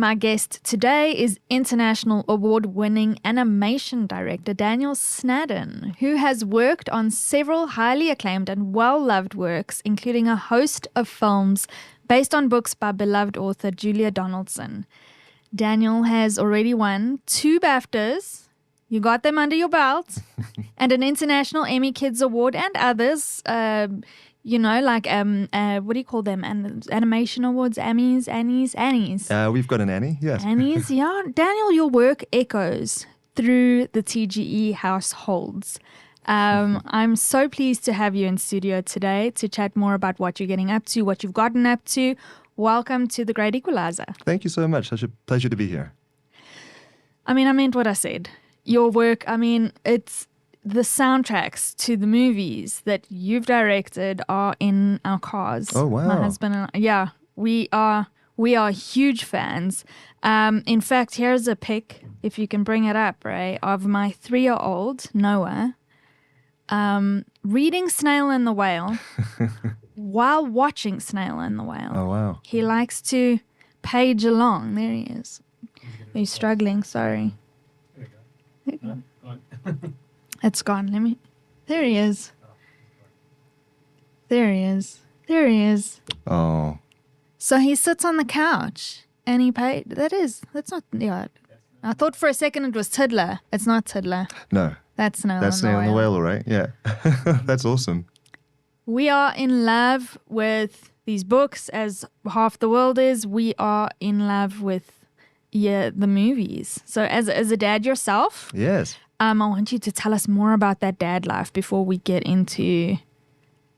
My guest today is International Award-winning animation director Daniel Snaddon, who has worked on several highly acclaimed and well-loved works, including a host of films based on books by beloved author Julia Donaldson. Daniel has already won 2 BAFTAs, you got them under your belt, and an International Emmy Kids Award and others, like, what do you call them? Animation awards, Emmys, Annies. We've got an Annie, yes. Annies, yeah. Daniel, your work echoes through the TGE households. I'm so pleased to have you in studio today to chat more about what you're getting up to, what you've gotten up to. Welcome to the Great Equalizer. Thank you so much. Such a pleasure to be here. I meant what I said. Your work, it's the soundtracks to the movies that you've directed are in our cars. Oh, wow. My husband and I, we are huge fans. In fact, here's a pic, if you can bring it up, Ray, of my 3-year-old, Noah, reading Snail and the Whale while watching Snail and the Whale. Oh, wow. He likes to page along. There he is. He's struggling, sorry. There you go. It's gone. There he is. There he is. There he is. Oh. So he sits on the couch and he paid. That's not. Yeah. I thought for a second it was Tiddler. It's not Tiddler. No. That's Snail That's Snail and the Whale, all right? Yeah. That's awesome. We are in love with these books, as half the world is. We are in love with the movies. So as a dad yourself. Yes. I want you to tell us more about that dad life before we get into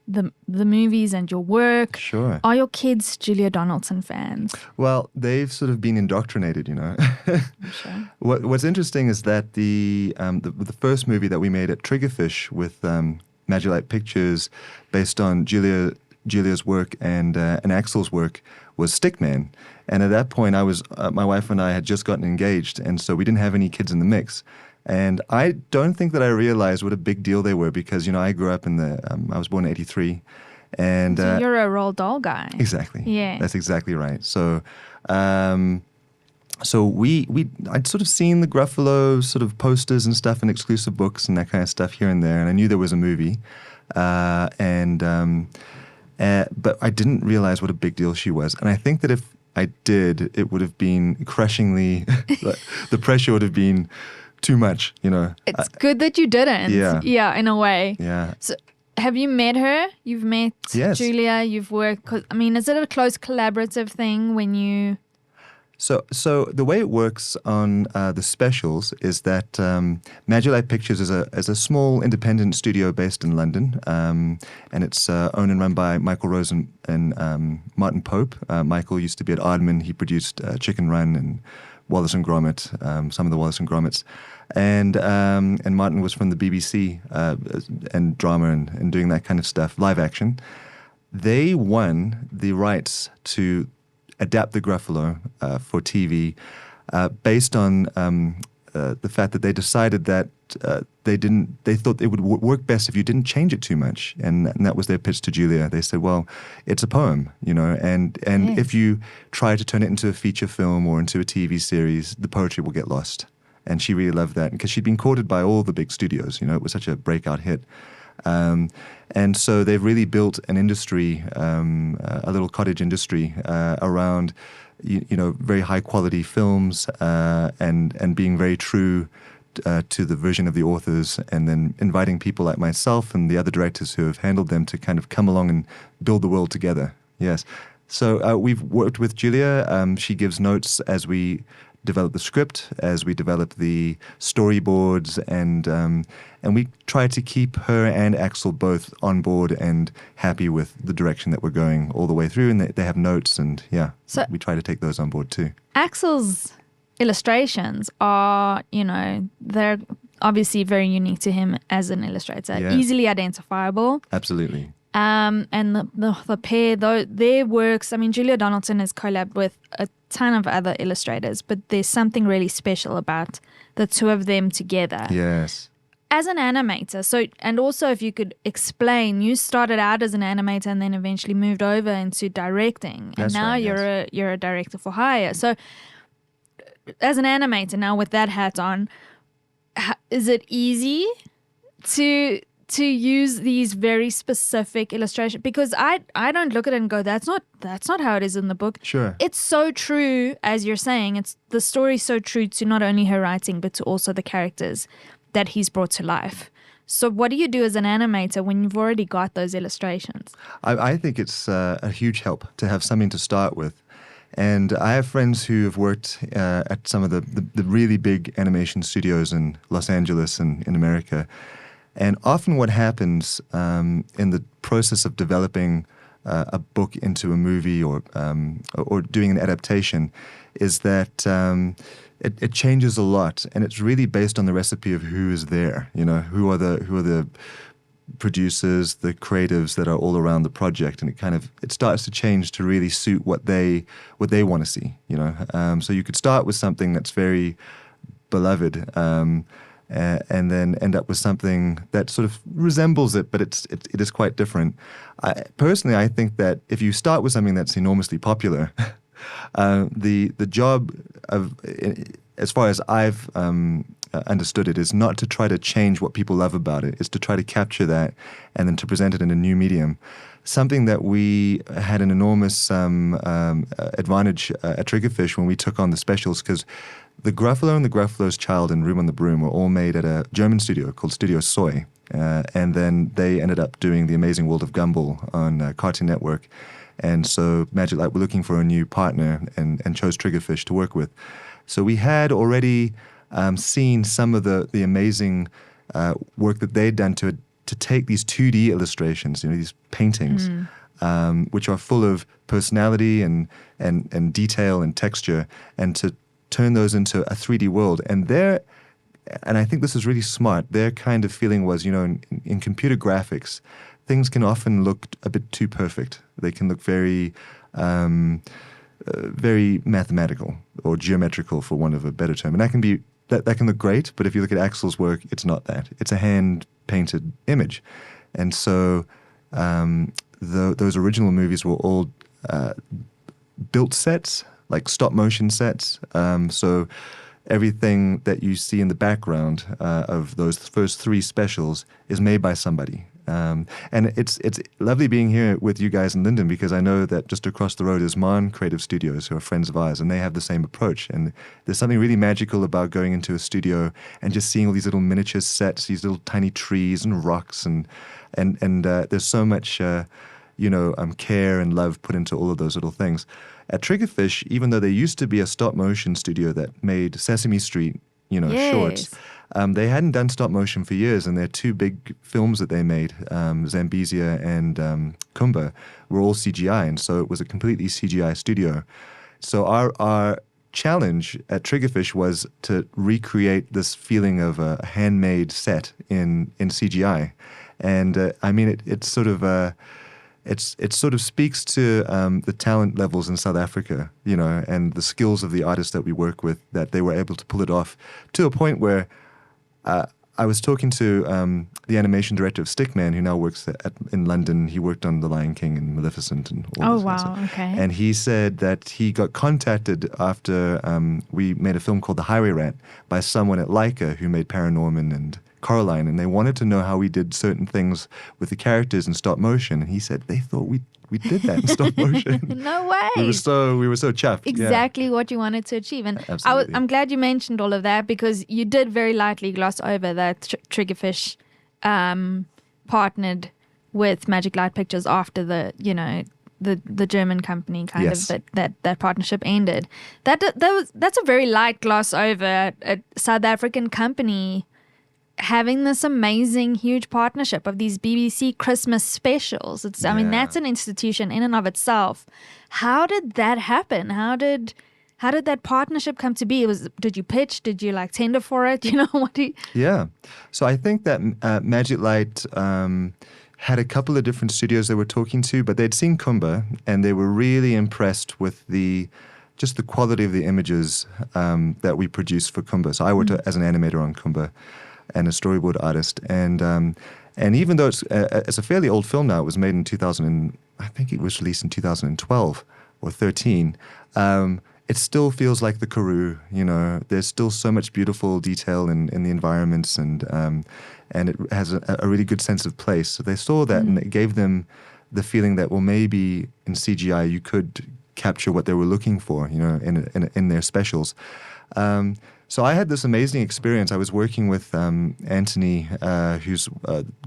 the movies and your work. Sure. Are your kids Julia Donaldson fans? Well, they've sort of been indoctrinated, I'm sure. What's interesting is that the first movie that we made at Triggerfish with Magilite Pictures, based on Julia's work and Axel's work, was Stickman. And at that point, my wife and I had just gotten engaged, and so we didn't have any kids in the mix. And I don't think that I realized what a big deal they were because, I grew up in I was born in 1983. And so you're a Roald Dahl guy. Exactly. Yeah. That's exactly right. So I'd sort of seen the Gruffalo sort of posters and stuff and exclusive books and that kind of stuff here and there. And I knew there was a movie. But I didn't realize what a big deal she was. And I think that if I did, it would have been crushingly, the pressure would have been too much, It's good that you didn't. Yeah. Yeah, in a way. Yeah. So have you met her? You've met Yes. Julia. You've worked. Is it a close collaborative thing when you? So the way it works on the specials is that Magilite Pictures is a small independent studio based in London, and it's owned and run by Michael Rose and Martin Pope. Michael used to be at Aardman. He produced Chicken Run and Wallace and Gromit, some of the Wallace and Gromits, and Martin was from the BBC and drama and doing that kind of stuff, live action. They won the rights to adapt the Gruffalo for TV based on the fact that they decided that they thought it would work best if you didn't change it too much, and that was their pitch to Julia. They said, well, it's a poem, and Yes. if you try to turn it into a feature film or into a TV series, the poetry will get lost. And she really loved that because she'd been courted by all the big studios. It was such a breakout hit. And so they've really built an industry, a little cottage industry around, very high quality films and being very true to the vision of the authors, and then inviting people like myself and the other directors who have handled them to kind of come along and build the world together. Yes. So we've worked with Julia. She gives notes as we develop the script, as we develop the storyboards, and we try to keep her and Axel both on board and happy with the direction that we're going all the way through. And they have notes, and so we try to take those on board too. Axel's illustrations are, they're obviously very unique to him as an illustrator, Yeah. easily identifiable. Absolutely. And the pair, though, their works, Julia Donaldson has collabed with a ton of other illustrators, but there's something really special about the two of them together. Yes. As an animator, and also if you could explain, you started out as an animator and then eventually moved over into directing, and That's now right, you're a director for hire. So as an animator now with that hat on, is it easy to use these very specific illustrations? Because I don't look at it and go, that's not how it is in the book. Sure. It's so true, as you're saying. It's the story's so true to not only her writing, but to also the characters that he's brought to life. So what do you do as an animator when you've already got those illustrations? I think it's a huge help to have something to start with. And I have friends who have worked at some of the really big animation studios in Los Angeles and in America. And often what happens in the process of developing a book into a movie or doing an adaptation is that it changes a lot, and it's really based on the recipe of who is there. You know, who are the producers, the creatives that are all around the project, and it starts to change to really suit what they want to see. You know, so you could start with something that's very beloved. And then end up with something that sort of resembles it, but it is quite different. Personally, I think that if you start with something that's enormously popular, the job of, as far as I've understood it, is not to try to change what people love about it. It's to try to capture that and then to present it in a new medium. Something that we had an enormous advantage at Triggerfish when we took on the specials, because The Gruffalo and the Gruffalo's Child and Room on the Broom were all made at a German studio called Studio Soy. And then they ended up doing The Amazing World of Gumball on Cartoon Network. And so Magic Light were looking for a new partner and chose Triggerfish to work with. So we had already seen some of the amazing work that they'd done to take these 2D illustrations, you know, these paintings, which are full of personality and detail and texture, and to turn those into a 3D world. And I think this is really smart, their kind of feeling was, you know, in computer graphics, things can often look a bit too perfect. They can look very, very mathematical or geometrical, for want of a better term. And that can look great, but if you look at Axel's work, it's not that. It's a hand-painted image. And so those original movies were all built sets, like stop-motion sets. So everything that you see in the background of those first three specials is made by somebody. And it's lovely being here with you guys in Linden, because I know that just across the road is Marn Creative Studios, who are friends of ours, and they have the same approach. And there's something really magical about going into a studio and just seeing all these little miniature sets, these little tiny trees and rocks, and there's so much care and love put into all of those little things. At Triggerfish, even though they used to be a stop-motion studio that made Sesame Street, shorts, they hadn't done stop-motion for years, and their two big films that they made, Zambezia and Kumba, were all CGI, and so it was a completely CGI studio. So our challenge at Triggerfish was to recreate this feeling of a handmade set in CGI. And it sort of... It sort of speaks to the talent levels in South Africa, and the skills of the artists that we work with, that they were able to pull it off to a point where I was talking to the animation director of Stickman, who now works in London. He worked on The Lion King and Maleficent and all this kind of stuff. Okay. And he said that he got contacted after we made a film called The Highway Rat by someone at Leica who made Paranorman and Coraline, and they wanted to know how we did certain things with the characters in stop motion. And he said they thought we did that in stop motion. No way. We were so chuffed. Exactly what you wanted to achieve. And Absolutely. I'm glad you mentioned all of that, because you did very lightly gloss over that Triggerfish partnered with Magic Light Pictures after the German company Yes. of that partnership ended. That's a very light gloss over a South African company having this amazing, huge partnership of these BBC Christmas specials. I mean, that's an institution in and of itself. How did that happen? How did that partnership come to be? Did you pitch? Did you tender for it? Yeah. So I think that Magic Light had a couple of different studios they were talking to, but they'd seen Kumba, and they were really impressed with just the quality of the images that we produced for Kumba. So I worked as an animator on Kumba and a storyboard artist, and even though it's a fairly old film now, it was made in 2000, I think it was released in 2012 or 13. it still feels like the Karoo. There's still so much beautiful detail in the environments, and it has a really good sense of place. So they saw that, and it gave them the feeling that, well, maybe in CGI you could capture what they were looking for, in their specials. So I had this amazing experience. I was working with Anthony, who's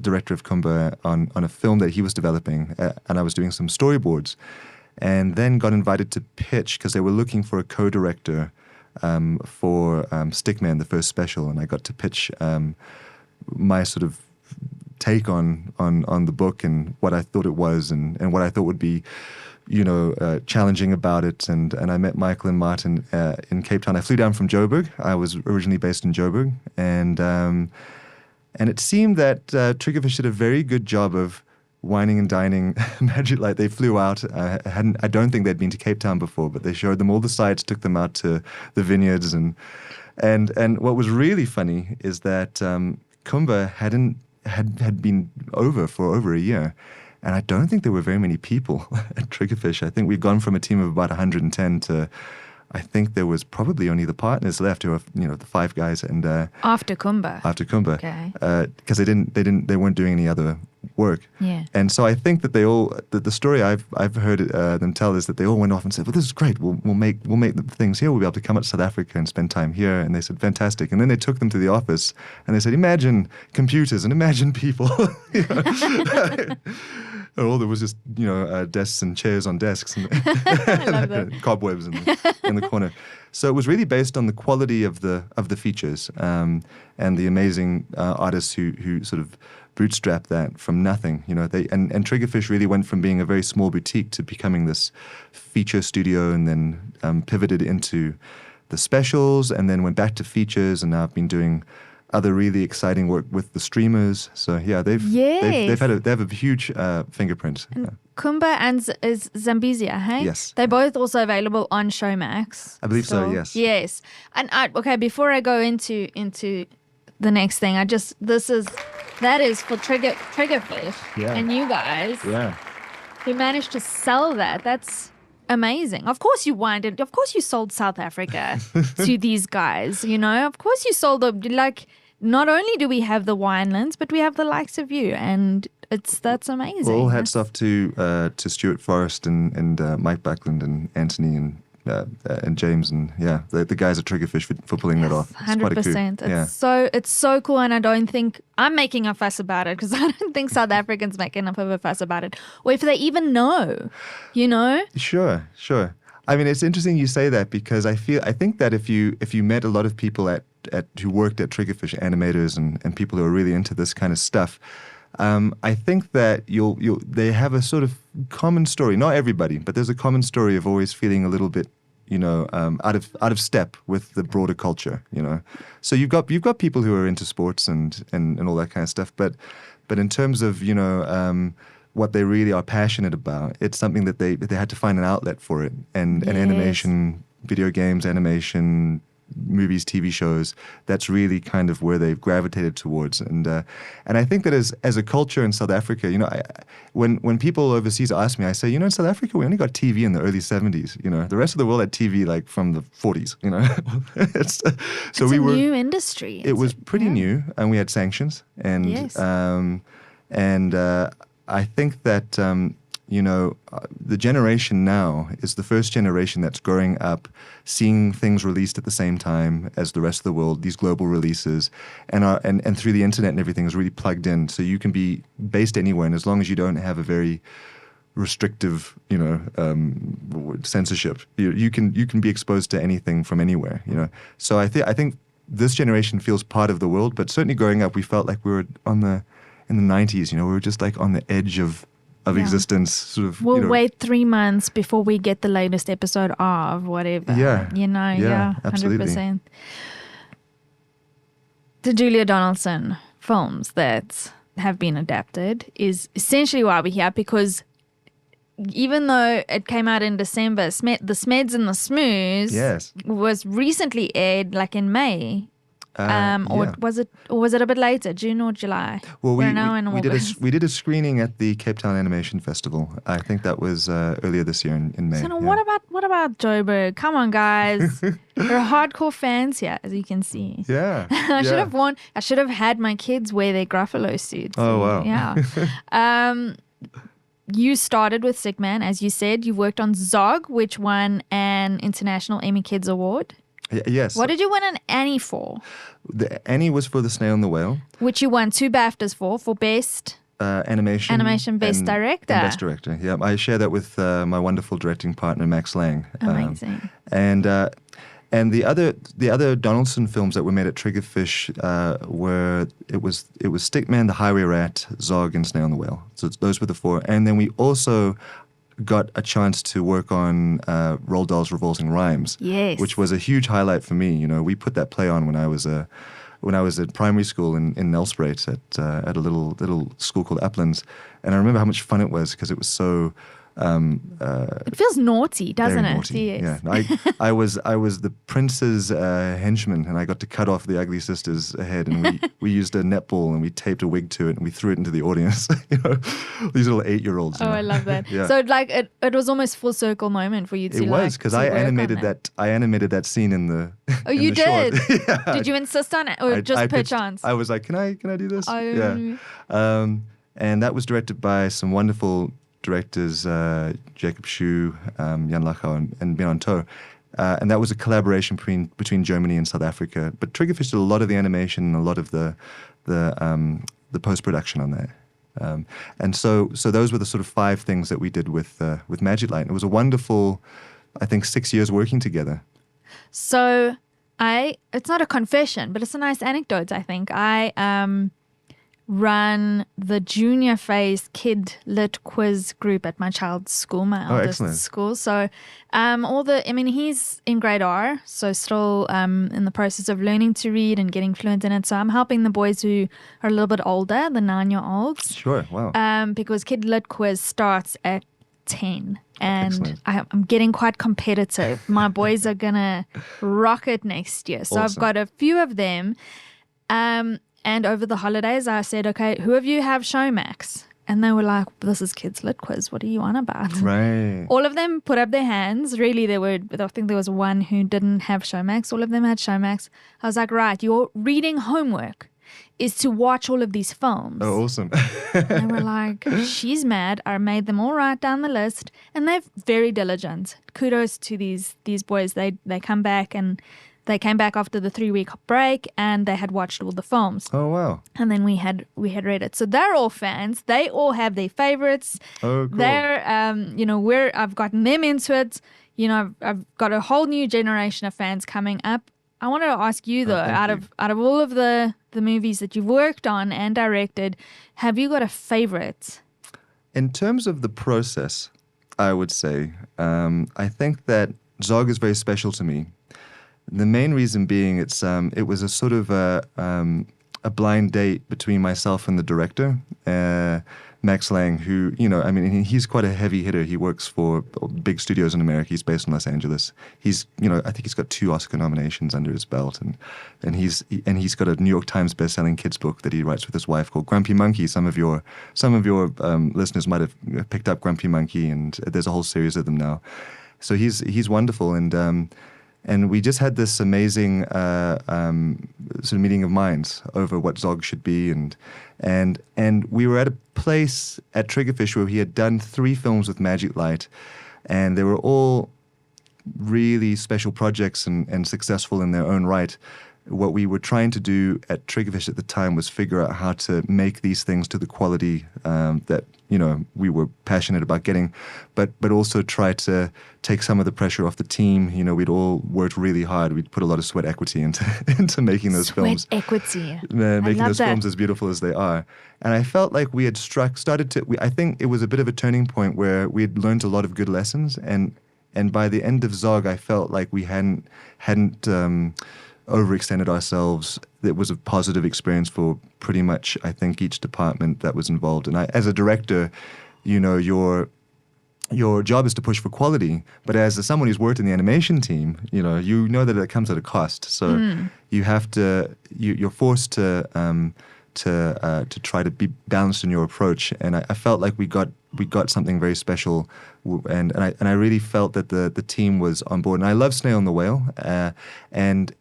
director of Kumba, on a film that he was developing, and I was doing some storyboards, and then got invited to pitch because they were looking for a co-director for Stickman, the first special, and I got to pitch my sort of take on the book and what I thought it was, and what I thought would be challenging about it. And I met Michael and Martin in Cape Town. I flew down from Joburg. I was originally based in Joburg, and it seemed that Triggerfish did a very good job of wining and dining Magic Light. They flew out. I don't think they'd been to Cape Town before, but they showed them all the sites, took them out to the vineyards, and what was really funny is that Kumba had been over for over a year. And I don't think there were very many people at Triggerfish. I think we've gone from a team of about 110 to, I think there was probably only the partners left, who are the 5 guys. And after Kumba. Okay. Because they weren't doing any other work. Yeah. And so I think that they all, the story I've heard them tell is that they all went off and said, well, this is great. We'll make the things here. We'll be able to come out to South Africa and spend time here. And they said, fantastic. And then they took them to the office and they said, imagine computers and imagine people. And all there was just desks and chairs on desks and I love that. cobwebs in the corner. So it was really based on the quality of the features, and the amazing artists who sort of bootstrapped that from nothing. And Triggerfish really went from being a very small boutique to becoming this feature studio, and then pivoted into the specials, and then went back to features, and now I've been doing other really exciting work with the streamers. So yeah, they have a huge fingerprint. And Kumba and Zambezia, hey? Yes. They're both also available on Showmax. I believe so, yes. Yes. And before I go into the next thing, that is for Triggerfish. Yeah. And you guys. Yeah. Who managed to sell that. That's amazing. Of course you winded. Of course you sold South Africa to these guys, Of course you sold them. Not only do we have the Winelands, but we have the likes of you, and that's amazing. Well, all hats off to Stuart Forrest and Mike Buckland and Anthony and James, and yeah, the guys at Triggerfish for pulling that off. 100%. It's so cool, and I don't think I'm making a fuss about it, because I don't think South Africans make enough of a fuss about it, or if they even know, Sure. I mean, it's interesting you say that, because I think that if you met a lot of people who worked at Triggerfish, animators and people who are really into this kind of stuff, I think that they have a sort of common story. Not everybody, but there's a common story of always feeling a little bit, out of step with the broader culture. So you've got people who are into sports and all that kind of stuff, but in terms of what they really are passionate about, it's something that they had to find an outlet for it, and animation, video games, animation, movies, TV shows, that's really kind of where they've gravitated towards. And I think that as a culture in South Africa, when people overseas ask me, I say, in South Africa, we only got TV in the early 70s. The rest of the world had TV like from the 40s. It's a new industry. It was pretty new, and we had sanctions. And yes. I think that the generation now is the first generation that's growing up seeing things released at the same time as the rest of the world, these global releases, and through the internet and everything is really plugged in. So you can be based anywhere, and as long as you don't have a very restrictive, censorship, you can be exposed to anything from anywhere. So I think this generation feels part of the world, but certainly growing up, we felt like we were in the 90s. We were just like on the edge of existence, sort of. We'll wait 3 months before we get the latest episode of whatever. Yeah. 100%. The Julia Donaldson films that have been adapted is essentially why we're here, because even though it came out in December, the Smeds and the Smoos was recently aired, like in May. Or Yeah. was it a bit later, June or July? Well, We're now in August. we did a screening at the Cape Town Animation Festival. I think that was earlier this year in May. So now yeah. what about Joburg? Come on, guys. There are hardcore fans here, as you can see. Yeah. I should have had my kids wear their Gruffalo suits. Oh, wow. Yeah. You started with Sick Man, as you said. You worked on Zog, which won an International Emmy Kids Award. Yes. What did you win an Annie for? The Annie was for The Snail and the Whale. Which you won 2 BAFTAs for Best Animation Best Director. And Best Director. Yeah, I share that with my wonderful directing partner Max Lang. Amazing. And the other Donaldson films that were made at Triggerfish were it was Stickman, The Highway Rat, Zog, and Snail and the Whale. So those were the 4. And then we also got a chance to work on Roald Dahl's Revolting Rhymes, yes, which was a huge highlight for me. You know, we put that play on when I was at primary school in Nelspruit at a little school called Uplands, and I remember how much fun it was because it was so. It feels naughty, doesn't it? Naughty. Yes. Yeah, I was the prince's henchman, and I got to cut off the ugly sister's head, and we used a netball and we taped a wig to it, and we threw it into the audience. You know, these little 8-year-olds. Oh, I love that. Yeah. So it was almost full circle moment for you to. It was because I animated that. I animated that scene in the. Oh, you did? Yeah. Did you insist on it, or just per chance? I was like, can I do this? Oh. Yeah. And that was directed by some wonderful directors, Jacob Shu, Jan Lachau, and Bian To. And that was a collaboration between Germany and South Africa. But Triggerfish did a lot of the animation and a lot of the post-production on that. And so those were the sort of 5 things that we did with Magic Light. It was a wonderful, I think, 6 years working together. So it's not a confession, but it's a nice anecdote, I think. I run the junior phase kid lit quiz group at my child's school, my eldest school. So he's in grade R, so still in the process of learning to read and getting fluent in it. So I'm helping the boys who are a little bit older, the 9-year-olds. Sure, wow. Because kid lit quiz starts at 10. And Excellent. I'm getting quite competitive. My boys are going to rock it next year. So Awesome. I've got a few of them. And over the holidays, I said, okay, who of you have Showmax? And they were like, this is Kids Lit Quiz. What are you on about? Right. All of them put up their hands. Really, I think there was one who didn't have Showmax. All of them had Showmax. I was like, right, your reading homework is to watch all of these films. Oh, awesome. And they were like, she's mad. I made them all write down the list. And they're very diligent. Kudos to these boys. They come back, and they came back after the 3-week break, and they had watched all the films. Oh, wow. And then we had read it. So they're all fans. They all have their favorites. Oh, cool. They're, I've gotten them into it. You know, I've got a whole new generation of fans coming up. I wanted to ask you though, out of all of the movies that you've worked on and directed, have you got a favorite? In terms of the process, I would say, I think that Zog is very special to me. The main reason being it was a sort of a blind date between myself and the director, Max Lang, who, he's quite a heavy hitter. He works for big studios in America. He's based in Los Angeles. He's, I think he's got 2 Oscar nominations under his belt, and he's got a New York Times best-selling kids book that he writes with his wife called Grumpy Monkey. Some of your listeners might have picked up Grumpy Monkey, and there's a whole series of them now. So he's wonderful, and we just had this amazing sort of meeting of minds over what Zog should be, and we were at a place at Triggerfish where he had done 3 films with Magic Light, and they were all really special projects and successful in their own right. What we were trying to do at Triggerfish at the time was figure out how to make these things to the quality that we were passionate about getting, but also try to take some of the pressure off the team. We'd all worked really hard. We'd put a lot of sweat equity into making those films. Sweat equity. Making those films as beautiful as they are. And I felt like we had I think it was a bit of a turning point where we had learned a lot of good lessons, and by the end of Zog, I felt like we hadn't overextended ourselves. It was a positive experience for pretty much, I think, each department that was involved. And as a director, you're your job is to push for quality, but as someone who's worked in the animation team, you know that it comes at a cost. So you have to, you're forced to try to be balanced in your approach. And I felt like we got something very special, and I really felt that the team was on board. And I love Snail and the Whale, and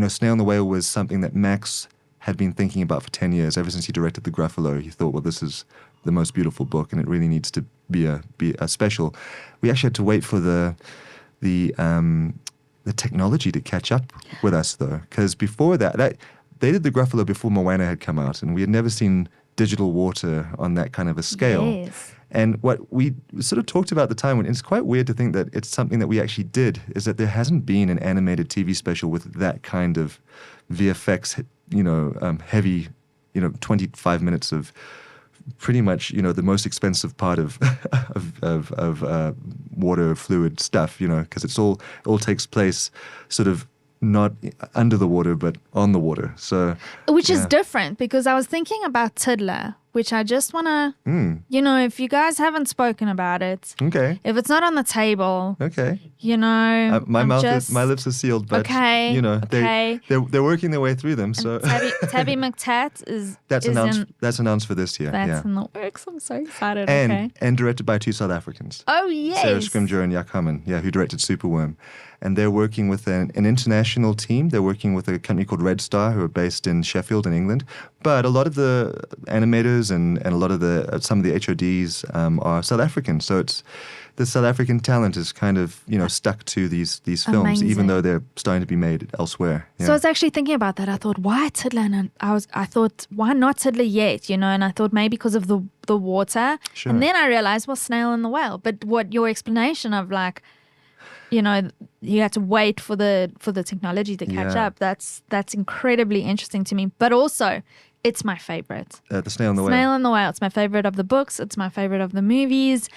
Snail and the Whale was something that Max had been thinking about for 10 years. Ever since he directed The Gruffalo, he thought, well, this is the most beautiful book, and it really needs to be a special. We actually had to wait for the technology to catch up with us, though, because before that they did The Gruffalo before Moana had come out, and we had never seen digital water on that kind of a scale. Yes. And what we sort of talked about at the time, and it's quite weird to think that it's something that we actually did, is that there hasn't been an animated TV special with that kind of VFX, heavy, 25 minutes of pretty much, the most expensive part of water fluid stuff, because it all takes place sort of not under the water, but on the water. So, which is different, because I was thinking about Tiddler, which I just want to, if you guys haven't spoken about it, okay, if it's not on the table, okay, my my lips are sealed, but okay, they're working their way through them. So Tabby McTat that's announced for this year. That's in the works. I'm so excited. And directed by two South Africans. Oh yes, Sarah Scrimgeour and Jack Hummen, who directed Superworm. And they're working with an international team. They're working with a company called Red Star, who are based in Sheffield in England. But a lot of the animators and a lot of some of the HODs are South African. So it's the South African talent is kind of stuck to these films, amazing, even though they're starting to be made elsewhere. Yeah. So I was actually thinking about that. I thought, why Tiddler? And I thought, why not Tiddler yet? And I thought maybe because of the water. Sure. And then I realized, well, Snail and the Whale. But what your explanation of you had to wait for the technology to catch up. That's incredibly interesting to me. But also, it's my favorite. The Snail and the Whale. Snail and the Whale. It's my favorite of the books. It's my favorite of the movies.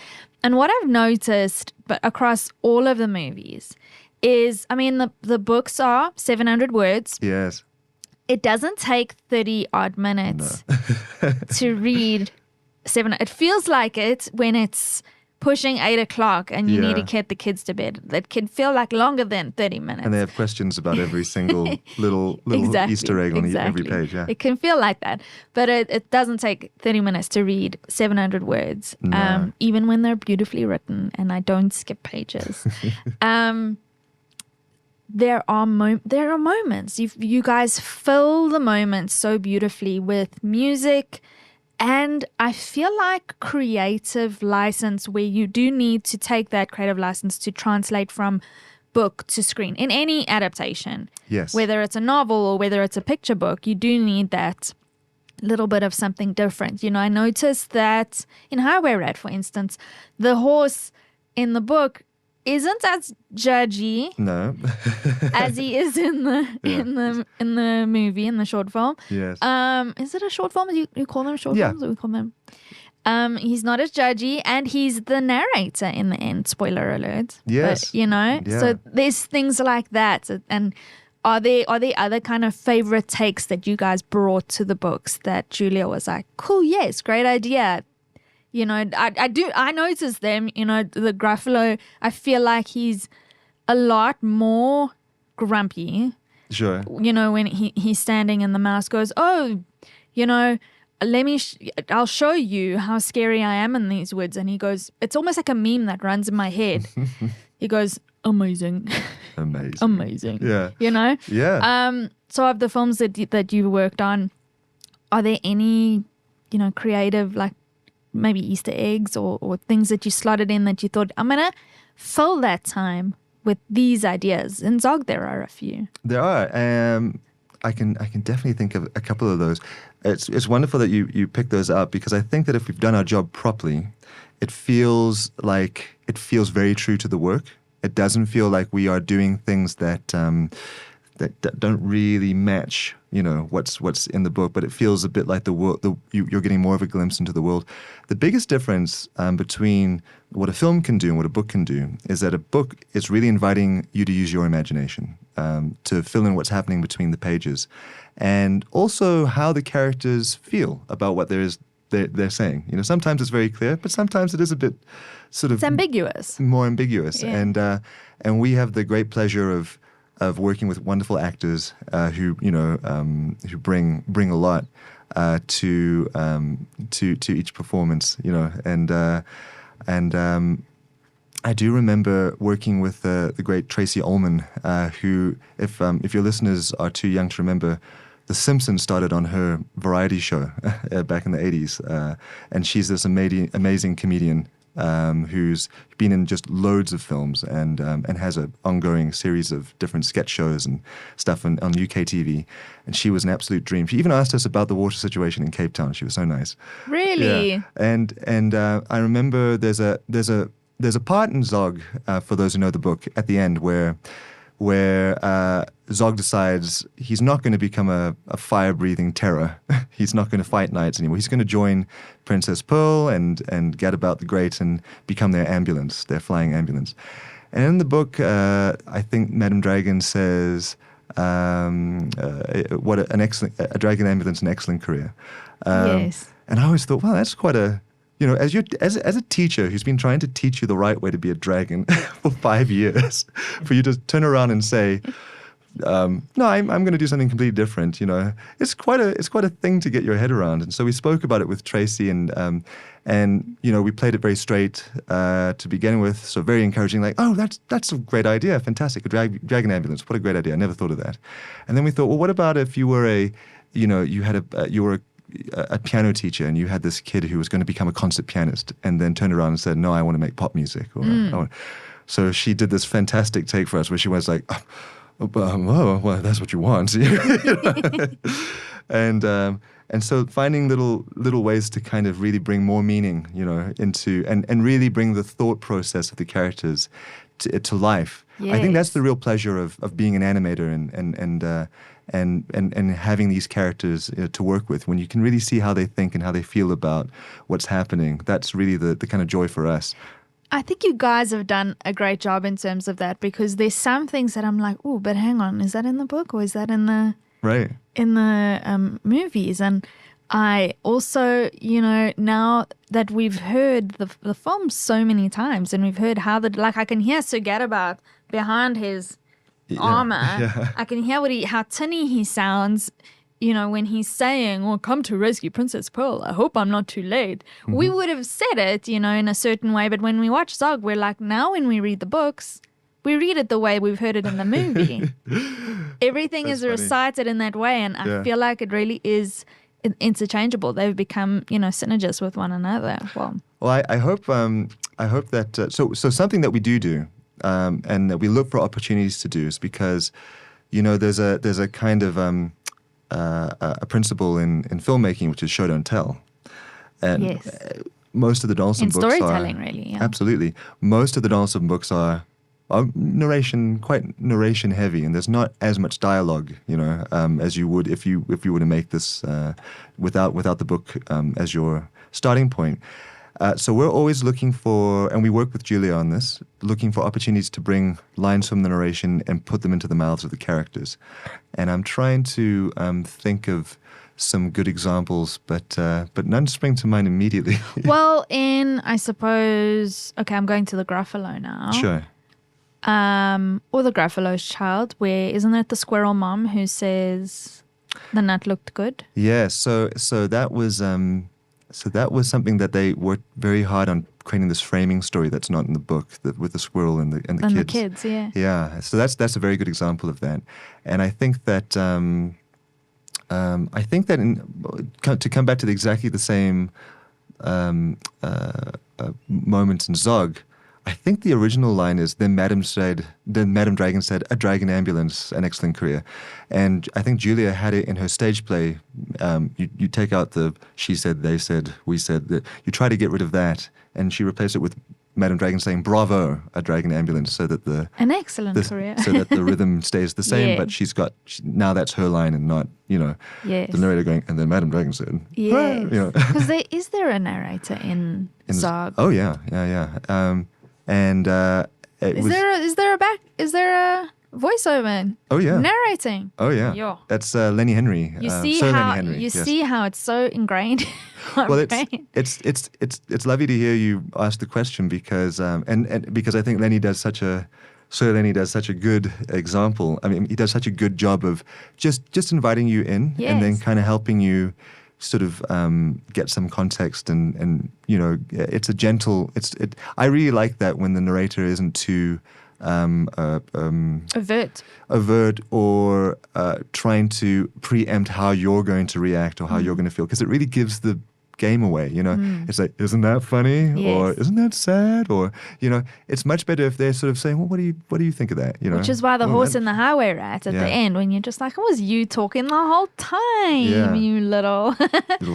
And what I've noticed, but across all of the movies, is, the books are 700 words. Yes. It doesn't take 30 odd minutes to read It feels like it when it's pushing 8 o'clock and you need to get the kids to bed. That can feel like longer than 30 minutes. And they have questions about every single little Easter egg on every page. Yeah. It can feel like that. But it doesn't take 30 minutes to read 700 words, even when they're beautifully written and I don't skip pages. There are moments. You guys fill the moments so beautifully with music, and I feel like creative license, where you do need to take that creative license to translate from book to screen in any adaptation. Yes. Whether it's a novel or whether it's a picture book, you do need that little bit of something different. I noticed that in Highway Rat, for instance, the horse in the book isn't as judgy as he is in the movie, in the short film. Yes. Is it a short film? You call them short films, or we call them? He's not as judgy, and he's the narrator in the end. Spoiler alert. Yes. But, so there's things like that. And are there other kind of favorite takes that you guys brought to the books that Julia was like, cool, yes, great idea? I noticed them, the Gruffalo, I feel like he's a lot more grumpy. Sure. When he's standing and the mouse goes, oh, I'll show you how scary I am in these woods. And he goes, it's almost like a meme that runs in my head. He goes, amazing. Amazing. Yeah. Yeah. So of the films that you worked on, are there any, creative, like, maybe Easter eggs or things that you slotted in that you thought, I'm going to fill that time with these ideas? In Zog, there are a few. There are. I can definitely think of a couple of those. It's wonderful that you pick those up, because I think that if we've done our job properly, it feels very true to the work. It doesn't feel like we are doing things that don't really match, what's in the book, but it feels a bit like the world. You're getting more of a glimpse into the world. The biggest difference between what a film can do and what a book can do is that a book is really inviting you to use your imagination to fill in what's happening between the pages, and also how the characters feel about what there is they're saying. Sometimes it's very clear, but sometimes it is a bit sort of It's ambiguous. more ambiguous. Yeah. And we have the great pleasure of working with wonderful actors who bring a lot to each performance. And I do remember working with the great Tracy Ullman, who, if your listeners are too young to remember, The Simpsons started on her variety show back in the 80s. And she's this amazing comedian who's been in just loads of films and has an ongoing series of different sketch shows and stuff on UK TV. And she was an absolute dream. She even asked us about the water situation in Cape Town. She was so nice. Really? Yeah. And I remember there's a part in Zog, for those who know the book, at the end where Zog decides he's not going to become a fire-breathing terror. He's not going to fight knights anymore. He's going to join Princess Pearl and Gadabout the Great and become their ambulance, their flying ambulance. And in the book, I think Madame Dragon says, "What a dragon ambulance, an excellent career." Yes. And I always thought, well, that's quite a as a teacher who's been trying to teach you the right way to be a dragon for 5 years, for you to turn around and say, no, I'm going to do something completely different. It's quite a thing to get your head around. And so we spoke about it with Tracy, and we played it very straight to begin with. So very encouraging, like, oh, that's a great idea, fantastic, a dragon ambulance. What a great idea! I never thought of that. And then we thought, well, what about if you were you were a piano teacher and you had this kid who was going to become a concert pianist and then turned around and said, no, I want to make pop music. So she did this fantastic take for us where she was like, oh, well, that's what you want. And so finding little ways to kind of really bring more meaning, into and really bring the thought process of the characters to life. Yes. I think that's the real pleasure of being an animator and having these characters to work with. When you can really see how they think and how they feel about what's happening, that's really the kind of joy for us. I think you guys have done a great job in terms of that, because there's some things that I'm like, oh, but hang on, is that in the book or is that in the movies? And I also, now that we've heard the film so many times and we've heard how I can hear Sir Gadabout behind his armor. Yeah. I can hear how tinny he sounds, when he's saying, "Oh, come to rescue Princess Pearl. I hope I'm not too late." Mm-hmm. We would have said it, in a certain way, but when we watch Zog, we're like, now when we read the books, we read it the way we've heard it in the movie. Everything is recited in that way, and I feel like it really is interchangeable. They've become, synergists with one another. Well, I hope that so something that we do. And that we look for opportunities to do is because, there's a kind of a principle in filmmaking which is show don't tell, and yes. Most of the Donaldson books storytelling, really, yeah. Absolutely, most of the Donaldson books are quite narration heavy, and there's not as much dialogue, as you would if you were to make this without the book as your starting point. So we're always looking for, and we work with Julia on this, looking for opportunities to bring lines from the narration and put them into the mouths of the characters. And I'm trying to think of some good examples, but none spring to mind immediately. Well, I suppose, I'm going to the Gruffalo now. Sure. Or the Gruffalo's Child, where isn't it the squirrel mom who says the nut looked good? Yeah. So that was. So that was something that they worked very hard on, creating this framing story that's not in the book, with the squirrel and the kids. And the kids, yeah. Yeah. So that's a very good example of that. And I think that to come back to exactly the same moments in Zog, I think the original line is, then Madame Dragon said, a dragon ambulance, an excellent career. And I think Julia had it in her stage play. You take out the she said, they said, we said. You try to get rid of that, and she replaced it with Madame Dragon saying, bravo, a dragon ambulance, so that an excellent career. So that the rhythm stays the same, yes. But now that's her line and not, yes. the narrator going, and then Madame Dragon said. Yes. Because is there a narrator in Zog? Oh, yeah. And is there a voiceover? Oh yeah, narrating. Oh yeah, Yo. That's Lenny Henry. You see Sir how Lenny Henry. see how it's so ingrained. Well, brain. it's lovely to hear you ask the question because and because I think Lenny does such a good example. I mean, he does such a good job of just inviting you in and then Yes. kind of helping you sort of get some context and it's a gentle. I really like that when the narrator isn't too overt or trying to preempt how you're going to react or how you're going to feel, because it really gives the game away. It's like, isn't that funny? Yes. Or isn't that sad? Or it's much better if they're sort of saying, well, what do you think of that? Which is why the horse and the highway rat at the end, when you're just like, it was you talking the whole time, you little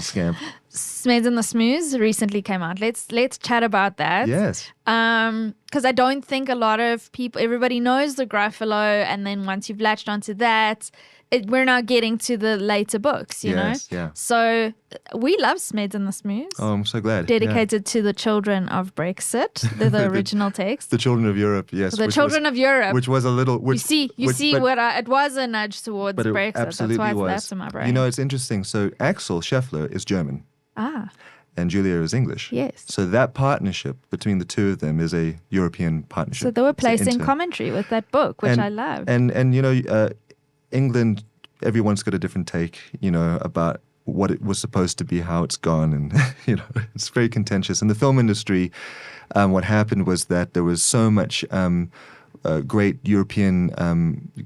scamp. Smeds The Smoos recently came out. Let's chat about that. Yes. Because I don't think a lot of people, everybody knows the Gruffalo, and then once you've latched onto that, we're now getting to the later books, you know? Yeah. So we love Smeds The Smoos. Oh, I'm so glad. Dedicated to the children of Brexit, the original text. The children of Europe, yes. The children of Europe. Which was a little... it was a nudge towards Brexit. Absolutely That's why was. that's in my brain. It's interesting. So Axel Scheffler is German. Ah. And Julia is English. Yes. So that partnership between the two of them is a European partnership. So they were placing commentary with that book, which I loved. And England, everyone's got a different take, about what it was supposed to be, how it's gone, and it's very contentious. In the film industry, what happened was that there was so much great European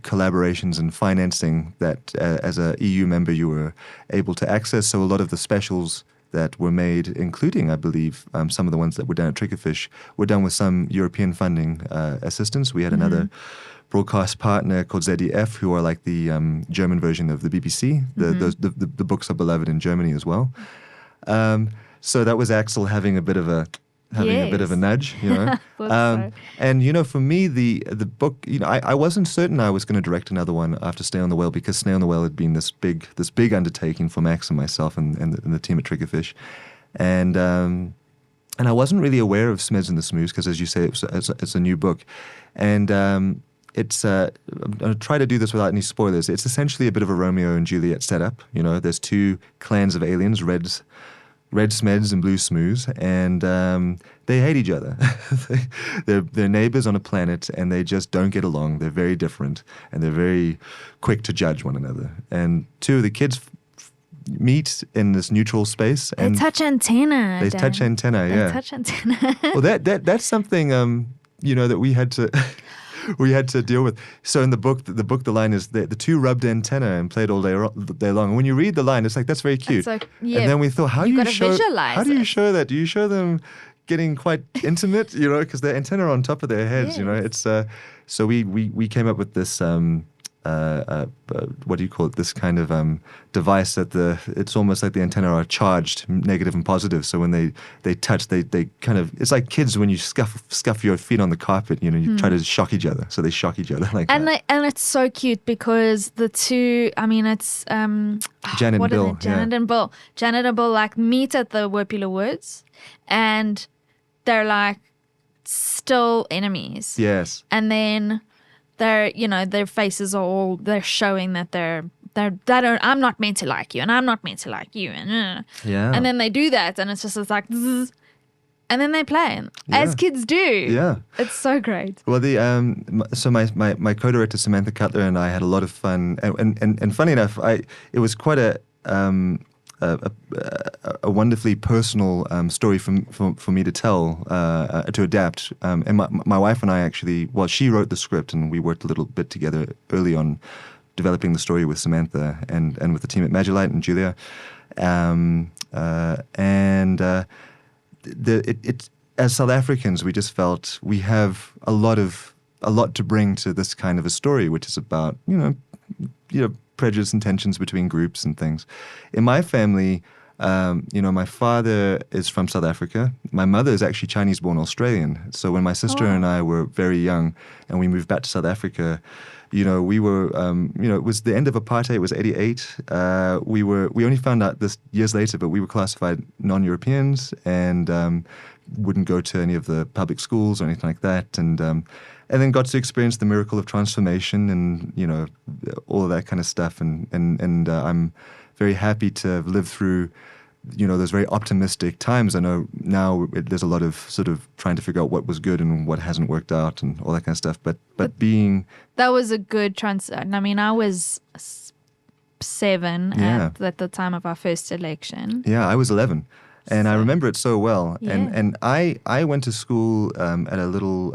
collaborations and financing that as a EU member you were able to access. So a lot of the specials that were made, including, I believe, some of the ones that were done at Triggerfish, were done with some European funding assistance. We had another broadcast partner called ZDF, who are like the German version of the BBC. The books are beloved in Germany as well. So that was Axel having a bit of a nudge, and for me the book, I wasn't certain I was going to direct another one after Snail in the Well, because Snail in the Well had been this big undertaking for Max and myself and the team at Triggerfish, and I wasn't really aware of Smeds The Smoos because, as you say, it's a new book, and I'm going to try to do this without any spoilers. It's essentially a bit of a Romeo and Juliet setup. There's two clans of aliens, Red Smeds and Blue Smoos, and they hate each other. They're neighbors on a planet, and they just don't get along. They're very different, and they're very quick to judge one another. And two of the kids meet in this neutral space. And they touch antenna. They touch antenna. Well, that's something that we had to. We had to deal with. So in the book, the line is the two rubbed antenna and played all day long. And when you read the line, it's like, that's very cute. And then we thought, how do you show that? Do you show them getting quite intimate? Because the antenna are on top of their heads. Yes. It's so we came up with this what do you call it? This kind of device that it's almost like the antenna are charged, negative and positive. So when they touch, they kind of, it's like kids when you scuff your feet on the carpet. You try to shock each other. So they shock each other like that. And it's so cute because the two, I mean, it's Janet and Bill. Janet and Bill. Janet and Bill meet at the Wopula Woods, and they're like still enemies. Yes. And then their faces are they're showing that I'm not meant to like you, and I'm not meant to like you, and and then they do that, and it's like zzz, and then they play as kids do. Yeah, it's so great. Well, so my co-director Samantha Cutler and I had a lot of fun, and funny enough, it was quite a wonderfully personal story for me to tell, to adapt. And my wife and I actually, she wrote the script, and we worked a little bit together early on developing the story with Samantha and with the team at Magilite and Julia. As South Africans, we just felt we have a lot to bring to this kind of a story, which is about prejudice and tensions between groups and things. In my family, my father is from South Africa. My mother is actually Chinese-born Australian. So when my sister and I were very young and we moved back to South Africa, we were, it was the end of apartheid. It was 1988. We only found out this years later, but we were classified non-Europeans and wouldn't go to any of the public schools or anything like that. And then got to experience the miracle of transformation and, all of that kind of stuff. And I'm very happy to have lived through those very optimistic times. I know now there's a lot of sort of trying to figure out what was good and what hasn't worked out and all that kind of stuff. But being... That was a good transition. I mean, I was 7 at the time of our first election. Yeah, I was 11. And I remember it so well. Yeah. And I went to school at a little,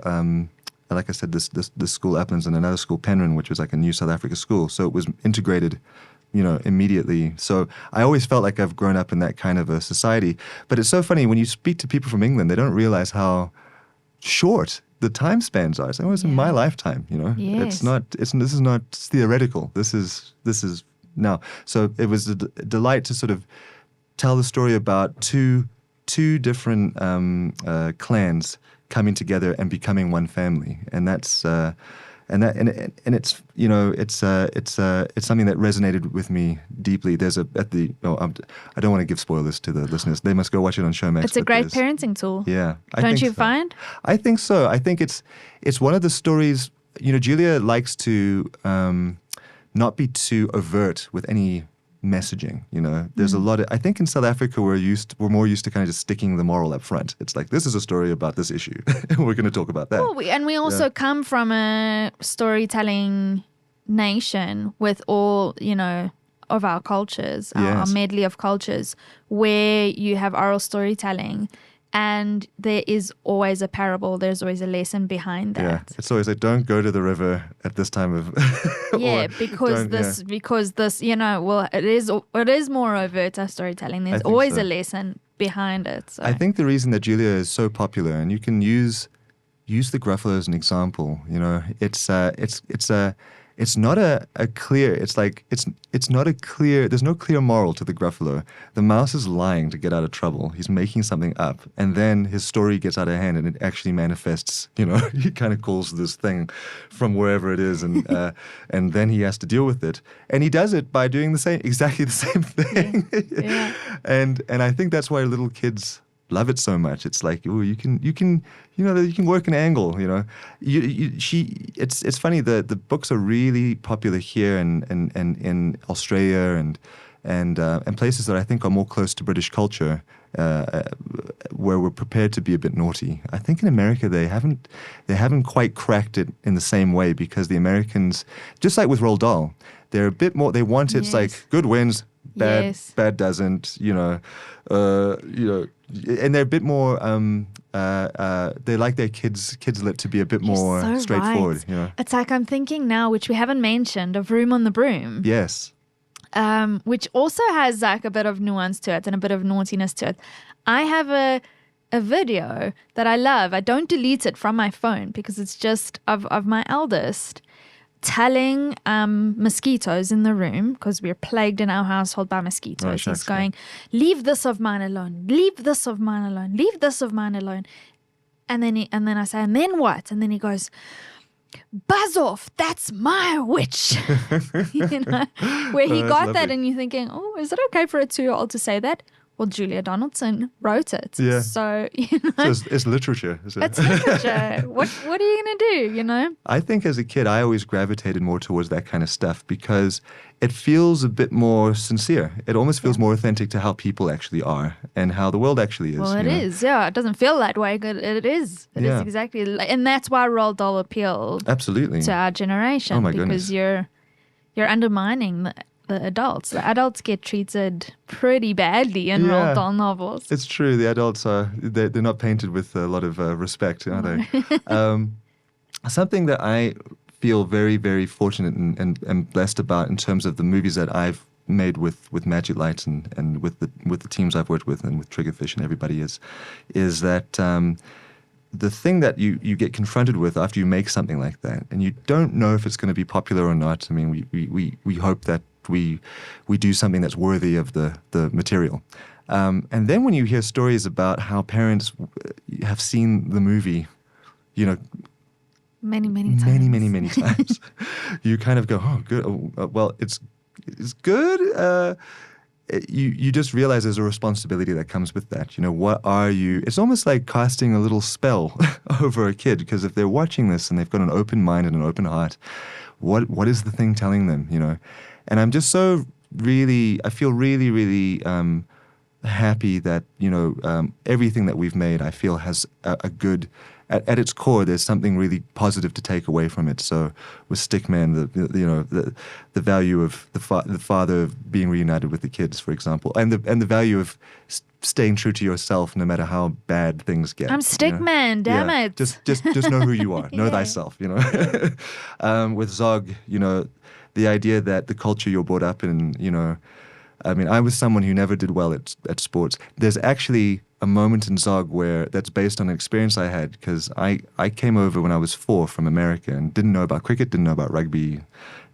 like I said, this school Uplands and another school Penryn, which was like a new South Africa school. So it was integrated, immediately. So I always felt like I've grown up in that kind of a society. But it's so funny, when you speak to people from England, they don't realize how short the time spans are. It's like, in my lifetime, Yes. This is not theoretical. This is now. So it was a delight to sort of tell the story about two different clans coming together and becoming one family, and that's it's something that resonated with me deeply. There's I don't want to give spoilers to the listeners. They must go watch it on Showmax. It's a great parenting tool. Yeah, don't you find? I think so. I think it's one of the stories. Julia likes to not be too overt with any messaging. There's a lot of, I think in South Africa we're more used to kind of just sticking the moral up front. It's like, this is a story about this issue and we're going to talk about that. Well, we also come from a storytelling nation with all of our cultures, our medley of cultures, where you have oral storytelling and there is always a parable, there's always a lesson behind that. Yeah, it's always like, don't go to the river at this time of... because this, it is more overt as storytelling. There's always a lesson behind it. So. I think the reason that Julia is so popular, and you can use the Gruffalo as an example, it's not a clear, it's not a clear, there's no clear moral to the Gruffalo. The mouse is lying to get out of trouble. He's making something up. And then his story gets out of hand and it actually manifests, he kind of calls this thing from wherever it is and then he has to deal with it. And he does it by doing exactly the same thing. Yeah. And I think that's why little kids love it so much. It's like, oh, you can work an angle. It's funny. The books are really popular here and in Australia and places that I think are more close to British culture, where we're prepared to be a bit naughty. I think in America they haven't quite cracked it in the same way, because the Americans, just like with Roald Dahl, they're a bit more. They want it's like good wins, bad doesn't. And they're a bit more. They like their kids lit to be a bit more so straightforward. Right. It's like I'm thinking now, which we haven't mentioned, of Room on the Broom. Yes. Which also has like a bit of nuance to it and a bit of naughtiness to it. I have a video that I love. I don't delete it from my phone because it's just of my eldest telling mosquitoes in the room, because we're plagued in our household by mosquitoes. He's going, leave this of mine alone, leave this of mine alone, leave this of mine alone. And then I say, and then what? And then he goes, buzz off, that's my witch. Where he got that, and you're thinking, oh, is it okay for a 2-year-old to say that? Well, Julia Donaldson wrote it. Yeah. So, So it's literature. Is it? It's literature. What are you going to do, I think as a kid, I always gravitated more towards that kind of stuff because it feels a bit more sincere. It almost feels more authentic to how people actually are and how the world actually is. Well, it is. Yeah, it doesn't feel that way, but it is. It is exactly. And that's why Roald Dahl appealed absolutely to our generation. Oh, my because goodness. you're undermining the adults. The adults get treated pretty badly in Roald Dahl novels. It's true. The adults they're not painted with a lot of respect, are they? Something that I feel very, very fortunate and blessed about in terms of the movies that I've made with Magic Light and with the teams I've worked with and with Triggerfish and everybody is that the thing that you get confronted with after you make something like that, and you don't know if it's going to be popular or not. I mean, we hope that we do something that's worthy of the material. And then when you hear stories about how parents have seen the movie, many times, you kind of go, oh, good. Well, it's good. You just realize there's a responsibility that comes with that. What are you? It's almost like casting a little spell over a kid, because if they're watching this and they've got an open mind and an open heart, what is the thing telling them? And I'm just so really, I feel really, really happy that, everything that we've made, I feel, has a good, at its core, there's something really positive to take away from it. So with Stickman, the value of the father being reunited with the kids, for example, and the value of staying true to yourself no matter how bad things get. I'm Stickman, damn it. Just know who you are. Know Yeah. thyself, With Zog, the idea that the culture you're brought up in, I was someone who never did well at sports. There's actually a moment in Zog that's based on an experience I had, because I came over when I was 4 from America and didn't know about cricket, didn't know about rugby,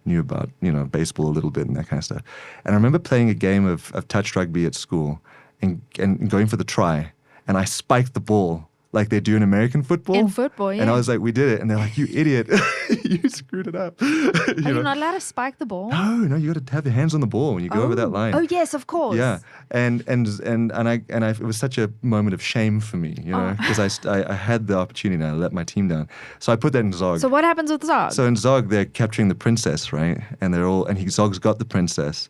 knew about, baseball a little bit and that kind of stuff. And I remember playing a game of touch rugby at school and going for the try, and I spiked the ball like they do in American football. In football, yeah. And I was like, we did it. And they're like, you idiot. You screwed it up. Are you not allowed to spike the ball? No, you got to have your hands on the ball when you go over that line. Oh, yes, of course. Yeah, and it was such a moment of shame for me, because I had the opportunity and I let my team down. So I put that in Zog. So what happens with Zog? So in Zog, they're capturing the princess, right? And Zog's got the princess.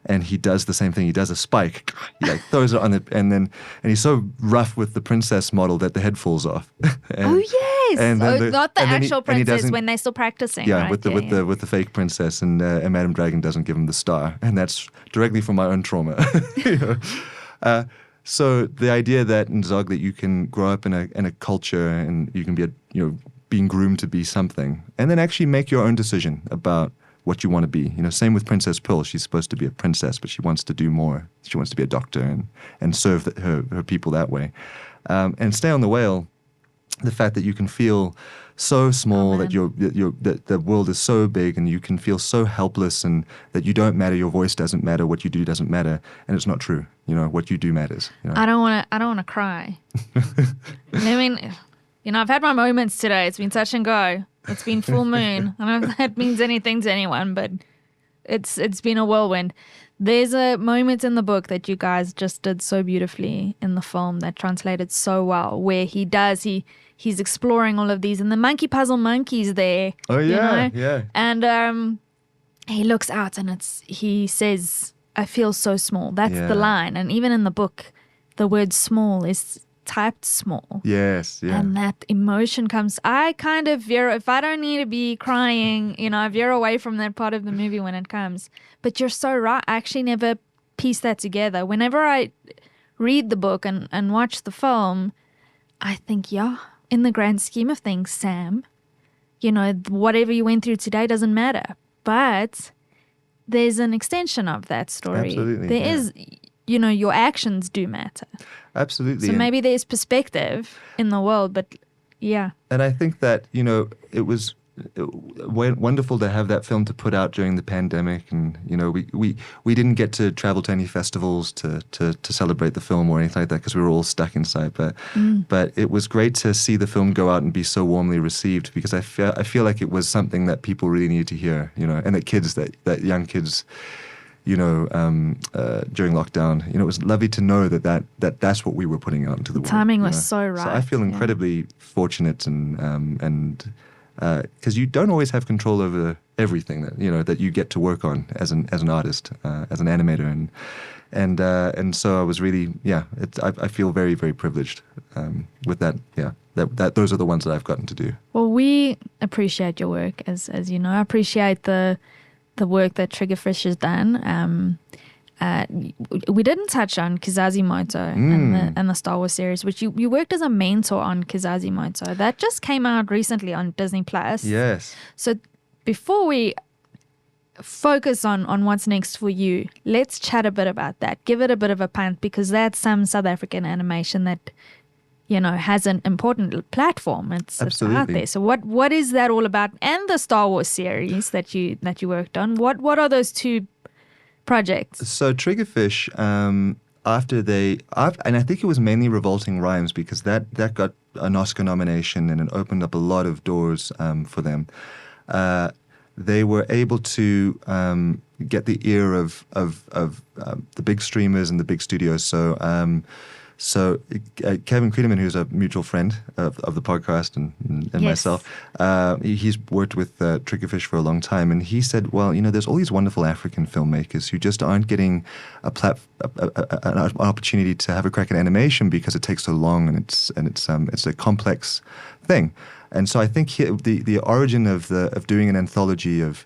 And he does the same thing. He does a spike. He throws it on and he's so rough with the princess model that the head falls off. Yes. And not the actual princess when they're still practicing. Yeah, right? with the fake princess, and Madame Dragon doesn't give him the star, and that's directly from my own trauma. So the idea that in Zog that you can grow up in a culture and you can be being groomed to be something, and then actually make your own decision about what you want to be. Same with Princess Pearl. She's supposed to be a princess, but she wants to do more. She wants to be a doctor and serve her people that way. And Stay on the Whale, the fact that you can feel so small, that that the world is so big, and you can feel so helpless, and that you don't matter, your voice doesn't matter, what you do doesn't matter, and it's not true. What you do matters. I don't want to cry. I've had my moments today. It's been touch and go. It's been full moon. I don't know if that means anything to anyone, but it's been a whirlwind. There's a moment in the book that you guys just did so beautifully in the film that translated so well, where he's exploring all of these, and the monkey puzzle monkey's there. Oh yeah, yeah. And he looks out and he says, "I feel so small." That's the line, and even in the book, the word "small" is typed small. Yes, yeah. And that emotion comes. I kind of veer, if I don't need to be crying, I veer away from that part of the movie when it comes. But you're so right. I actually never piece that together. Whenever I read the book and watch the film, I think, in the grand scheme of things, Sam, whatever you went through today doesn't matter. But there's an extension of that story. Absolutely. There is, your actions do matter. Absolutely. So maybe there's perspective in the world, but yeah. And I think that, it was wonderful to have that film to put out during the pandemic. And, we didn't get to travel to any festivals to celebrate the film or anything like that, because we were all stuck inside. But it was great to see the film go out and be so warmly received, because I feel like it was something that people really needed to hear, and that young kids, during lockdown, it was lovely to know that's what we were putting out into the world. Timing was so right. So I feel incredibly fortunate, and because you don't always have control over everything that you get to work on as an artist, as an animator, and so I was really I feel very, very privileged with that. Yeah, that those are the ones that I've gotten to do. Well, we appreciate your work, as you know. I appreciate the work that Triggerfish has done. We didn't touch on Kizazimoto and the Star Wars series, which you worked as a mentor on Kizazimoto. That just came out recently on Disney+. Yes. So before we focus on what's next for you, let's chat a bit about that. Give it a bit of a punt, because that's some South African animation that has an important platform. It's out there. So what is that all about? And the Star Wars series that you worked on. What are those two projects? So Triggerfish, and I think it was mainly Revolting Rhymes, because that got an Oscar nomination and it opened up a lot of doors for them. They were able to get the ear of the big streamers and the big studios. So So Kevin Creedeman, who's a mutual friend of the podcast and Yes. myself, he's worked with Triggerfish for a long time, and he said, well, there's all these wonderful African filmmakers who just aren't getting an opportunity to have a crack at animation because it takes so long, and it's a complex thing. And so I think the origin of doing an anthology of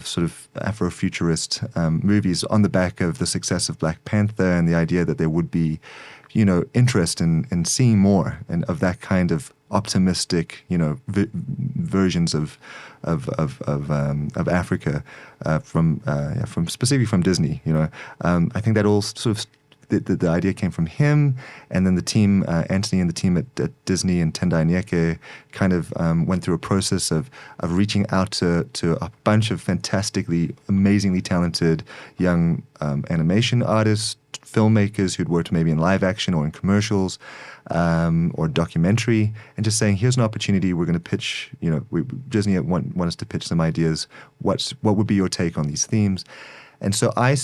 sort of Afrofuturist movies on the back of the success of Black Panther and the idea that there would be, interest in seeing more and of that kind of optimistic, versions of Africa from specifically from Disney. I think that all sort of. The idea came from him, and then the team, Anthony and the team at Disney and Tendai Nyeke kind of went through a process of reaching out to a bunch of fantastically, amazingly talented young animation artists, filmmakers who'd worked maybe in live action or in commercials or documentary, and just saying, here's an opportunity, we're going to pitch, Disney want us to pitch some ideas, what would be your take on these themes? And so I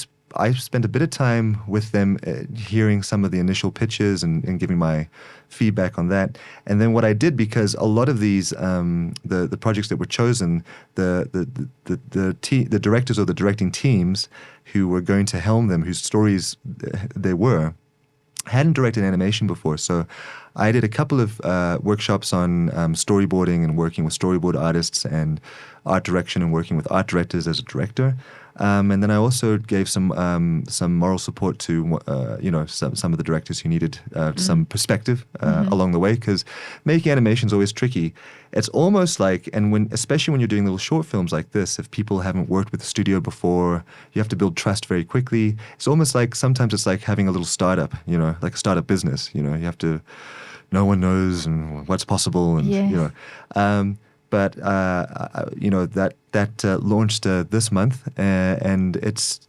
spent a bit of time with them hearing some of the initial pitches and giving my feedback on that. And then what I did, because a lot of these, the projects that were chosen, the directors or the directing teams who were going to helm them, whose stories they were, hadn't directed animation before. So I did a couple of workshops on storyboarding and working with storyboard artists and art direction and working with art directors as a director. And then I also gave some moral support to some of the directors who needed some perspective along the way, because making animation is always tricky. It's almost like, especially when you're doing little short films like this, if people haven't worked with the studio before, you have to build trust very quickly. It's almost like sometimes it's like having a little startup, like a startup business. You have to, no one knows and what's possible, and But that launched this month, and it's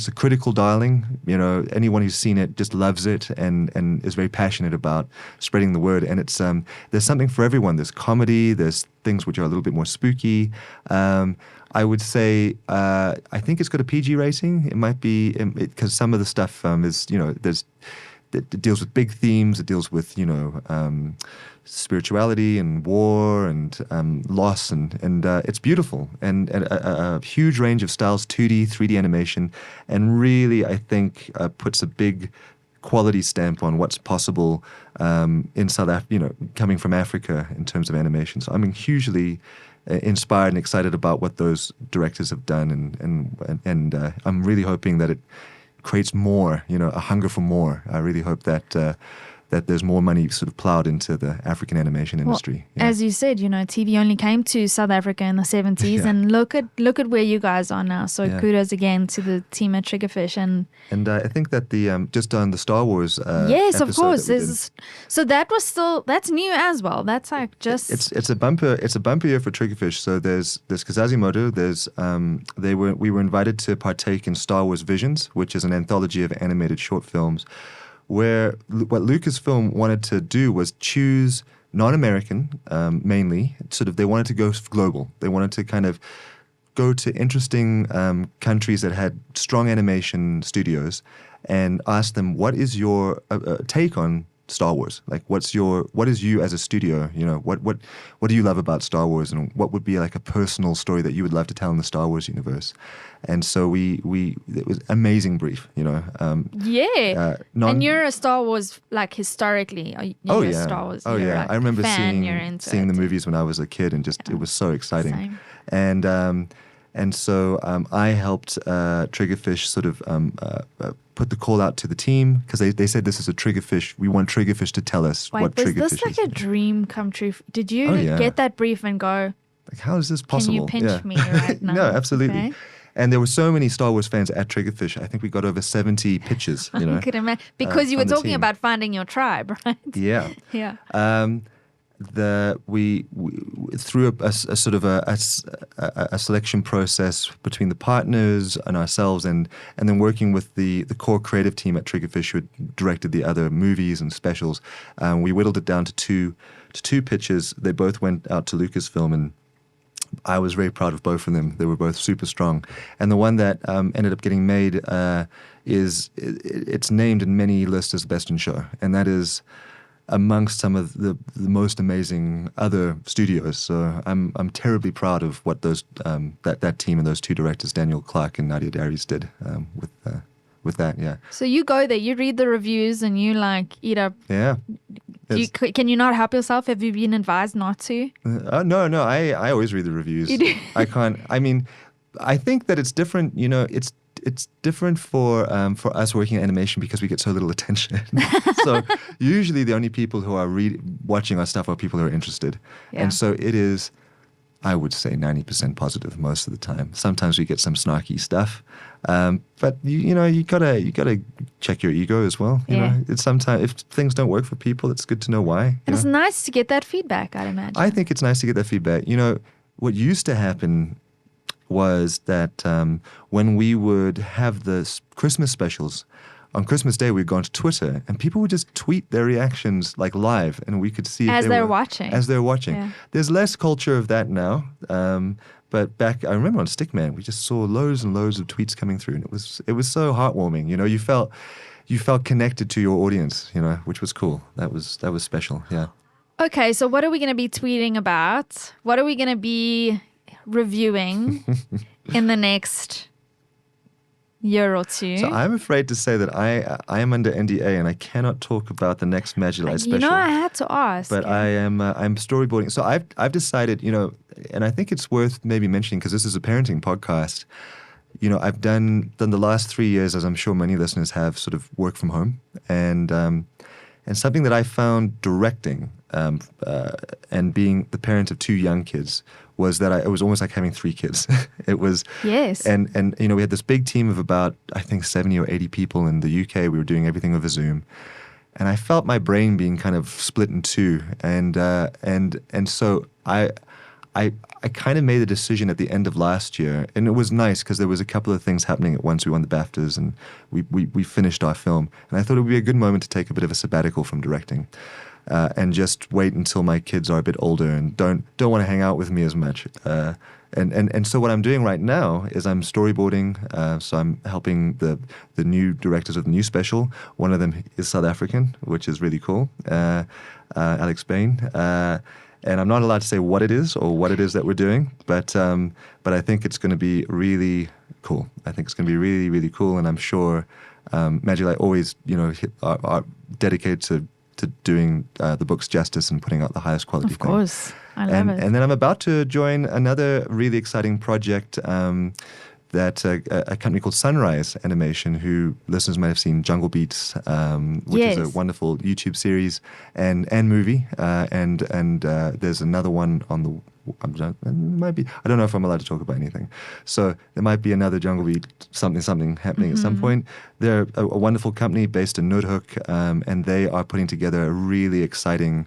a critical darling. Anyone who's seen it just loves it and is very passionate about spreading the word. And it's there's something for everyone. There's comedy. There's things which are a little bit more spooky. I would say I think it's got a PG rating. It might be because some of the stuff is it deals with big themes. It deals with spirituality and war and loss, and it's beautiful, and a huge range of styles, 2D, 3D animation, and really I think puts a big quality stamp on what's possible in South Africa, coming from Africa in terms of animation. So I'm hugely inspired and excited about what those directors have done, and I'm really hoping that it creates more, a hunger for more. I really hope that there's more money sort of plowed into the African animation industry. Well, as you said, TV only came to South Africa in the 70s, and look at where you guys are now. So kudos again to the team at Triggerfish. And I think that the just on the Star Wars yes, of course. So that's new as well. That's like just it's a bumper year for Triggerfish. So there's Kazazimoto. We were invited to partake in Star Wars Visions, which is an anthology of animated short films, where what Lucasfilm wanted to do was choose non-American, mainly. Sort of, they wanted to go global. They wanted to kind of go to interesting countries that had strong animation studios and ask them, what is your take on Star Wars? Like, what is you as a studio? What do you love about Star Wars, and what would be like a personal story that you would love to tell in the Star Wars universe? And so it was an amazing brief, and you're a Star Wars, like, historically. Star Wars. Oh yeah. Like, I remember seeing the movies when I was a kid, and just it was so exciting. Same. And so I helped Triggerfish sort of put the call out to the team, because they said, this is a Triggerfish. We want Triggerfish to tell us what Triggerfish is. Was this like a dream come true? Did you get that brief and go, like, how is this possible? Can you pinch me right now? No, absolutely. Okay. And there were so many Star Wars fans at Triggerfish. I think we got over 70 pitches. I could imagine, because you were talking about finding your tribe, right? Yeah. Yeah. We through a sort of a selection process between the partners and ourselves, and then working with the core creative team at Triggerfish, who had directed the other movies and specials. We whittled it down to two pitches. They both went out to Lucasfilm, and I was very proud of both of them. They were both super strong. And the one that ended up getting made it's named in many lists as Best in Show. And that is amongst some of the most amazing other studios. So I'm terribly proud of what those that team and those two directors, Daniel Clark and Nadia Darius, did with that. Yeah. So you go there, you read the reviews, and you like eat up. Yeah. Can you not help yourself? Have you been advised not to? No. I always read the reviews. You do? I can't. I mean, I think that it's different. You know, it's different for us working in animation because we get so little attention. So usually the only people who are watching our stuff are people who are interested, and so it is. I would say 90% positive most of the time. Sometimes we get some snarky stuff, but you gotta check your ego as well. You know, it's sometimes if things don't work for people, it's good to know why. And it's nice to get that feedback, I'd imagine. I think it's nice to get that feedback. You know, what used to happen was that when we would have the Christmas specials, on Christmas Day we'd go onto Twitter and people would just tweet their reactions like live, and we could see as they're watching. Yeah. There's less culture of that now, but back I remember on Stickman we just saw loads and loads of tweets coming through, and it was so heartwarming. You know, you felt connected to your audience, you know, which was cool. That was special. Yeah. Okay, so what are we going to be tweeting about? What are we going to be reviewing in the next year or two? So I'm afraid to say that I am under NDA and I cannot talk about the next Magilite special. You know, I had to ask. But I'm storyboarding. So I've decided, you know, and I think it's worth maybe mentioning because this is a parenting podcast. You know, I've done the last 3 years, as I'm sure many listeners have, sort of work from home, and something that I found directing and being the parent of 2 young kids was that it was almost like having 3 kids. It was yes, and you know, we had this big team of about I think 70 or 80 people in the UK. We were doing everything over Zoom, and I felt my brain being kind of split in two, and so I kind of made the decision at the end of last year, and it was nice because there was a couple of things happening at once. We won the BAFTAs, and we finished our film, and I thought it would be a good moment to take a bit of a sabbatical from directing. And just wait until my kids are a bit older and don't want to hang out with me as much. And so what I'm doing right now is I'm storyboarding. So I'm helping the new directors of the new special. One of them is South African, which is really cool, Alex Bain. And I'm not allowed to say what it is or what it is that we're doing, but I think it's going to be really cool. I think it's going to be really, really cool, and I'm sure Magilite always, you know, are dedicated to doing the book's justice and putting out the highest quality thing. Of course. I love it. And then I'm about to join another really exciting project that a company called Sunrise Animation, who listeners might have seen Jungle Beats, which is a wonderful YouTube series and movie. And there's another one on the it might be. I don't know if I'm allowed to talk about anything. So there might be another Jungle Beat something happening at some point. They're a wonderful company based in Noordhoek, and they are putting together a really exciting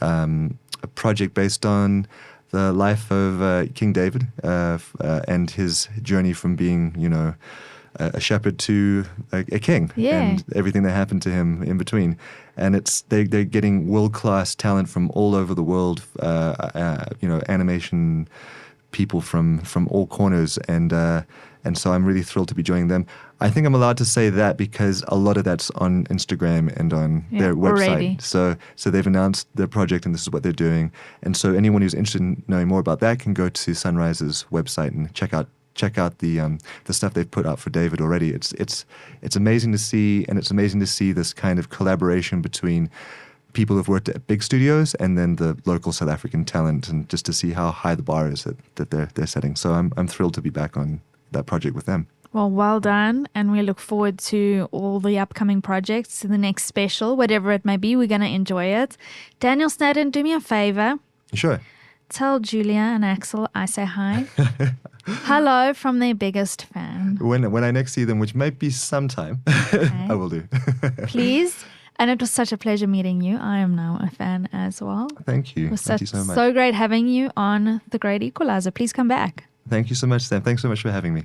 a project based on the life of King David and his journey from being, you know, a shepherd to a king, and everything that happened to him in between. And they're getting world-class talent from all over the world, you know, animation people from all corners, and so I'm really thrilled to be joining them. I think I'm allowed to say that because a lot of that's on Instagram and on their website. Already. So they've announced their project and this is what they're doing. And so anyone who's interested in knowing more about that can go to Sunrise's website and check out the stuff they've put out for David already. It's amazing to see, and it's amazing to see this kind of collaboration between people who've worked at big studios and then the local South African talent, and just to see how high the bar is that they're setting. So I'm thrilled to be back on that project with them. Well done, and we look forward to all the upcoming projects, the next special, whatever it may be. We're going to enjoy it. Daniel Snaddon, do me a favor. Sure. Tell Julia and Axel I say hi. Hello from their biggest fan. When I next see them, which might be sometime, okay. I will do. Please. And it was such a pleasure meeting you. I am now a fan as well. Thank you. It was Thank you so much. So great having you on The Great Equalizer. Please come back. Thank you so much, Sam. Thanks so much for having me.